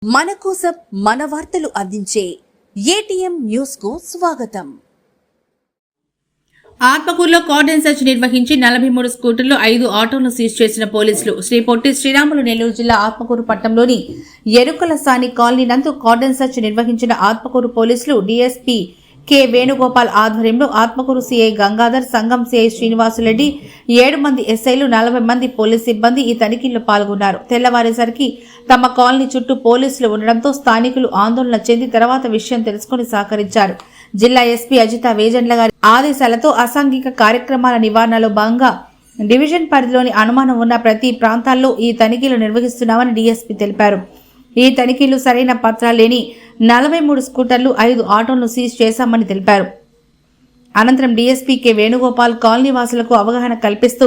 మన కోసం మన వార్తలు అందించే ఏటీఎం న్యూస్ కు స్వాగతం. ఆత్మకూరులో కార్డన్ సెర్చ్ నిర్వహించి 43 స్కూటర్లు 5 ఆటోలను సీజ్ చేసిన పోలీసులు. శ్రీ పొట్టి శ్రీరాములు నెల్లూరు జిల్లా ఆత్మకూరు పట్టణంలోని ఎరుకల సాని కాలనీ నందు కార్డన్ సెర్చ్ నిర్వహించిన ఆత్మకూరు పోలీసులు డీఎస్పీ కె వేణుగోపాల్ ఆధ్వర్యంలో ఆత్మకూరు సిఐ గంగాధర్, సంఘం సిఐ శ్రీనివాసులరెడ్డి, 7 మంది ఎస్ఐలు, 40 మంది పోలీస్ సిబ్బంది ఈ తనిఖీల్లో పాల్గొన్నారు. తెల్లవారేసరికి తమ కాలనీ చుట్టూ పోలీసులు ఉండడంతో స్థానికులు ఆందోళన చెంది తర్వాత విషయం తెలుసుకుని సహకరించారు. జిల్లా ఎస్పీ అజిత వేజండ్ల గారి ఆదేశాలతో అసాంఘిక కార్యక్రమాల నివారణలో భాగంగా డివిజన్ పరిధిలోని అనుమానం ఉన్న ప్రతి ప్రాంతాల్లో ఈ తనిఖీలు నిర్వహిస్తున్నామని డీఎస్పీ తెలిపారు. ఈ తనిఖీలు సరైన పత్రాలు లేని 43 స్కూటర్లు, 5 ఆటోలను సీజ్ చేశామని తెలిపారు. అనంతరం డీఎస్పీ కె వేణుగోపాల్ కాలనీ వాసులకు అవగాహన కల్పిస్తూ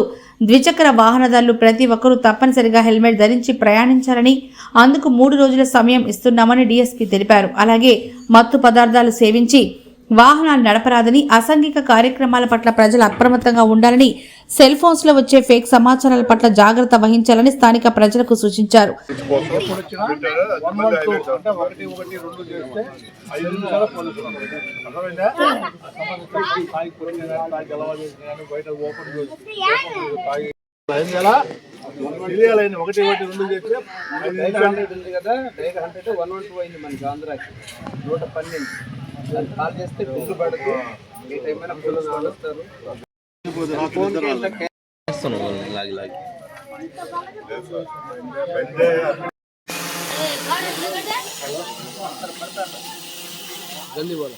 ద్విచక్ర వాహనదారులు ప్రతి ఒక్కరూ తప్పనిసరిగా హెల్మెట్ ధరించి ప్రయాణించాలని, అందుకు 3 రోజుల సమయం ఇస్తున్నామని డీఎస్పీ తెలిపారు. అలాగే మత్తు పదార్థాలు సేవించి వాహనాలు నడపరాదని, అసాంఘిక కార్యక్రమాల పట్ల ప్రజలు అప్రమత్తంగా ఉండాలని, సెల్ ఫోన్స్ లో వచ్చే ఫేక్ సమాచారాల పట్ల జాగ్రత్త వహించాలని స్థానిక ప్రజలకు సూచించారు. తెలియాలని 1 2 చేస్తే 500 ఉంది కదా, 112 అయింది మనకి ఆంధ్రాకి 112. కాల్ చేస్తే బిల్లు పడదు. ఏ టైం అయినా పిల్లలు వస్తారు. జల్దీ బోలో.